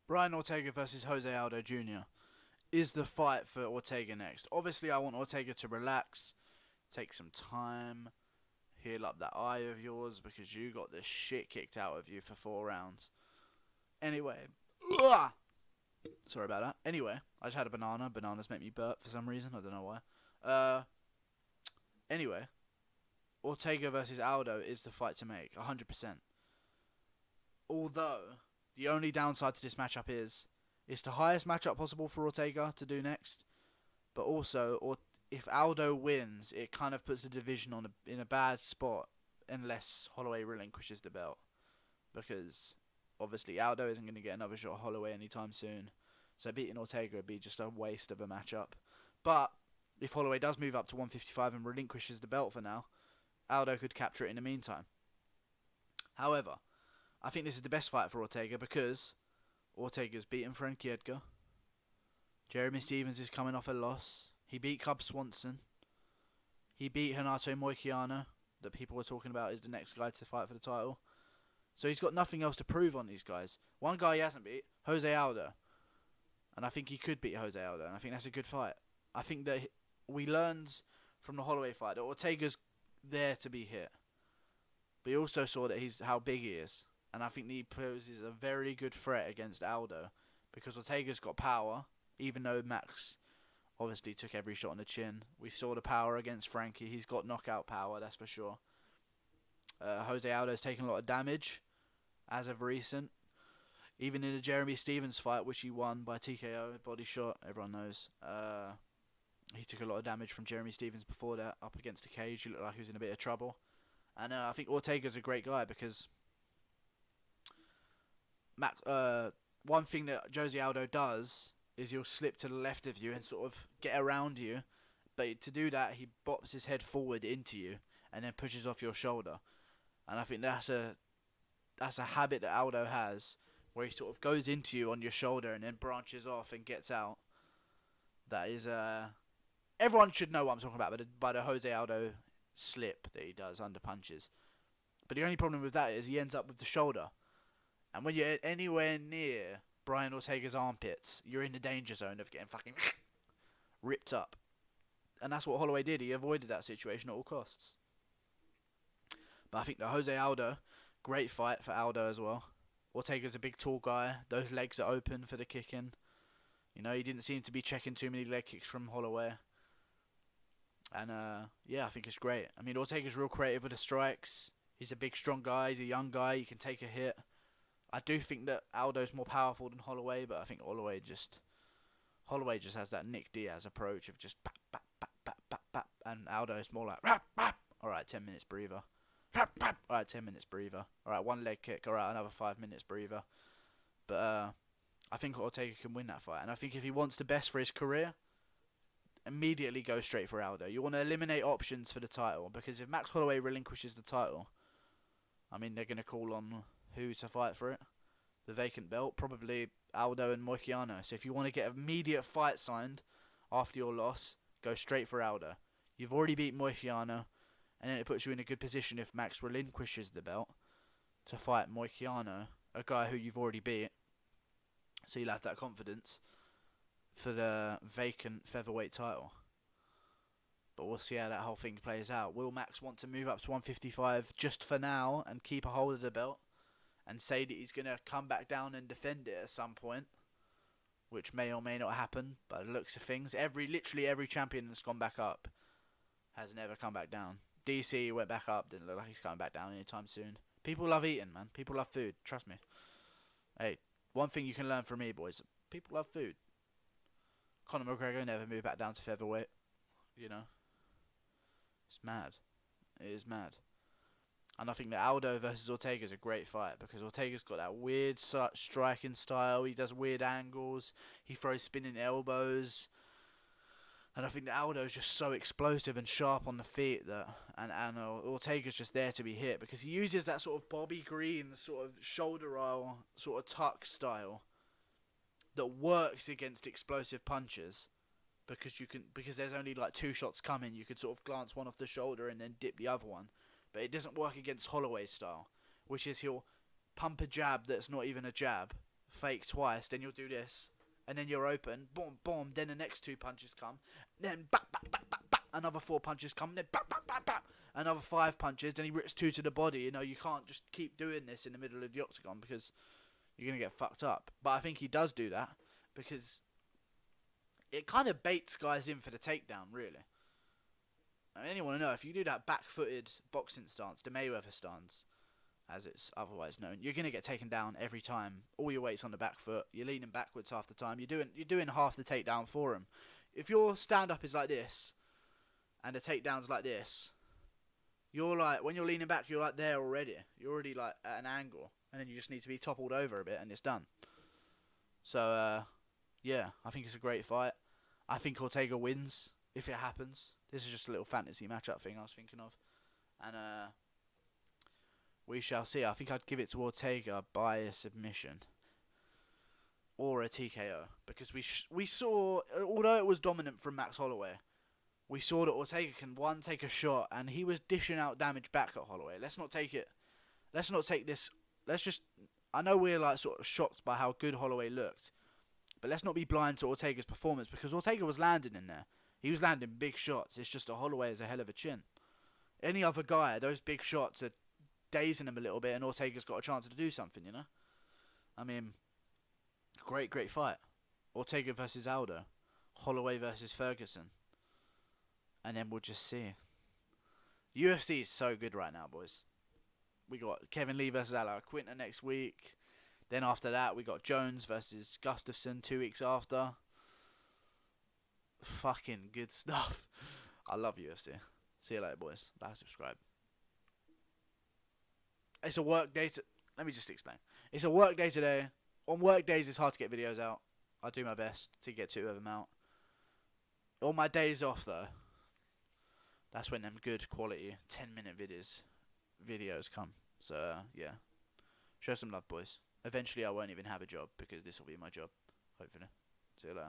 Brian Ortega versus Jose Aldo Jr. is the fight for Ortega next. Obviously, I want Ortega to relax, take some time, heal up that eye of yours because you got the shit kicked out of you for 4 rounds. Anyway, sorry about that. Anyway, I just had a banana. Bananas make me burp for some reason. I don't know why. Anyway, Ortega versus Aldo is the fight to make, 100%. Although, the only downside to this matchup is it's the highest matchup possible for Ortega to do next. But also, if Aldo wins, it kind of puts the division in a bad spot unless Holloway relinquishes the belt. Because, obviously, Aldo isn't going to get another shot at Holloway anytime soon. So beating Ortega would be just a waste of a matchup. But, if Holloway does move up to 155 and relinquishes the belt for now, Aldo could capture it in the meantime. However, I think this is the best fight for Ortega because Ortega's beaten Frankie Edgar. Jeremy Stephens is coming off a loss. He beat Cub Swanson. He beat Renato Moicano, that people were talking about is the next guy to fight for the title. So he's got nothing else to prove on these guys. One guy he hasn't beat, Jose Aldo. And I think he could beat Jose Aldo, and I think that's a good fight. I think that we learned from the Holloway fight that Ortega's there to be hit. But he also saw that how big he is. And I think he poses a very good threat against Aldo. Because Ortega's got power, even though Max obviously took every shot on the chin. We saw the power against Frankie. He's got knockout power, that's for sure. Jose Aldo's taken a lot of damage as of recent. Even in the Jeremy Stephens fight, which he won by TKO, body shot, everyone knows. He took a lot of damage from Jeremy Stephens before that, up against the cage. He looked like he was in a bit of trouble. And I think Ortega's a great guy because one thing that Jose Aldo does is he'll slip to the left of you and sort of get around you. But to do that, he bops his head forward into you and then pushes off your shoulder. And I think that's a habit that Aldo has, where he sort of goes into you on your shoulder and then branches off and gets out. That is everyone should know what I'm talking about by the Jose Aldo slip that he does under punches. But the only problem with that is he ends up with the shoulder. And when you're anywhere near Brian Ortega's armpits, you're in the danger zone of getting fucking ripped up. And that's what Holloway did. He avoided that situation at all costs. But I think that Jose Aldo, great fight for Aldo as well. Ortega's a big tall guy. Those legs are open for the kicking. You know, he didn't seem to be checking too many leg kicks from Holloway. And, yeah, I think it's great. I mean, Ortega's real creative with the strikes. He's a big, strong guy. He's a young guy. He can take a hit. I do think that Aldo's more powerful than Holloway, but I think Holloway just has that Nick Diaz approach of just bap, bap, bap, bap, bap, bap. And Aldo's more like, bap, bap. All right, 10 minutes breather. Bap, bap. All right, 10 minutes breather. All right, one leg kick. All right, another 5 minutes breather. But I think Ortega can win that fight. And I think if he wants the best for his career, immediately go straight for Aldo. You want to eliminate options for the title, because if Max Holloway relinquishes the title, I mean, they're going to call on who to fight for it? The vacant belt? Probably Aldo and Moicano. So if you want to get immediate fight signed after your loss, go straight for Aldo. You've already beat Moicano, and then it puts you in a good position if Max relinquishes the belt to fight Moicano, a guy who you've already beat. So you'll have that confidence for the vacant featherweight title. But we'll see how that whole thing plays out. Will Max want to move up to 155 just for now and keep a hold of the belt and say that he's going to come back down and defend it at some point, which may or may not happen by the looks of things? Literally every champion that's gone back up has never come back down. DC went back up, didn't look like he's coming back down anytime soon. People love eating, man. People love food. Trust me. Hey, one thing you can learn from me, boys. People love food. Conor McGregor never moved back down to featherweight. You know. It's mad. It is mad. And I think that Aldo versus Ortega is a great fight, because Ortega's got that weird striking style. He does weird angles. He throws spinning elbows. And I think that Aldo's just so explosive and sharp on the feet and Ortega's just there to be hit, because he uses that sort of Bobby Green sort of shoulder roll, sort of tuck style that works against explosive punches, because there's only like 2 shots coming. You could sort of glance one off the shoulder and then dip the other one. But it doesn't work against Holloway's style, which is he'll pump a jab that's not even a jab fake twice, then you'll do this, and then you're open, boom, boom, then the next 2 punches come, then back, back, back, back, back, another 4 punches come, then back, back, back, back, another 5 punches, then he rips 2 to the body. You know, you can't just keep doing this in the middle of the octagon because you're going to get fucked up. But I think he does do that because it kind of baits guys in for the takedown, really. I mean, anyone know, if you do that back-footed boxing stance, the Mayweather stance, as it's otherwise known, you're going to get taken down every time. All your weight's on the back foot. You're leaning backwards half the time. You're doing half the takedown for him. If your stand-up is like this, and the takedown's like this, you're like, when you're leaning back, you're like there already. You're already like at an angle, and then you just need to be toppled over a bit, and it's done. So, yeah, I think it's a great fight. I think Ortega wins if it happens. This is just a little fantasy matchup thing I was thinking of. And, we shall see. I think I'd give it to Ortega by a submission. Or a TKO. Because we saw, although it was dominant from Max Holloway, we saw that Ortega can, take a shot, and he was dishing out damage back at Holloway. Let's not take this, I know we're like sort of shocked by how good Holloway looked, but let's not be blind to Ortega's performance, because Ortega was landing in there. He was landing big shots. It's just that Holloway has a hell of a chin. Any other guy, those big shots are dazing him a little bit, and Ortega's got a chance to do something, you know? I mean, great fight. Ortega versus Aldo. Holloway versus Ferguson. And then we'll just see. UFC is so good right now, boys. We got Kevin Lee versus Aldo Quinta next week. Then after that, we got Jones versus Gustafsson 2 weeks after. Fucking good stuff. I love UFC. See you later, boys. Like, subscribe. It's a work day. Let me just explain. It's a work day today. On work days, it's hard to get videos out. I do my best to get 2 of them out. On my days off, though, that's when them good quality 10-minute videos come. So, yeah. Show some love, boys. Eventually, I won't even have a job because this will be my job. Hopefully. See you later.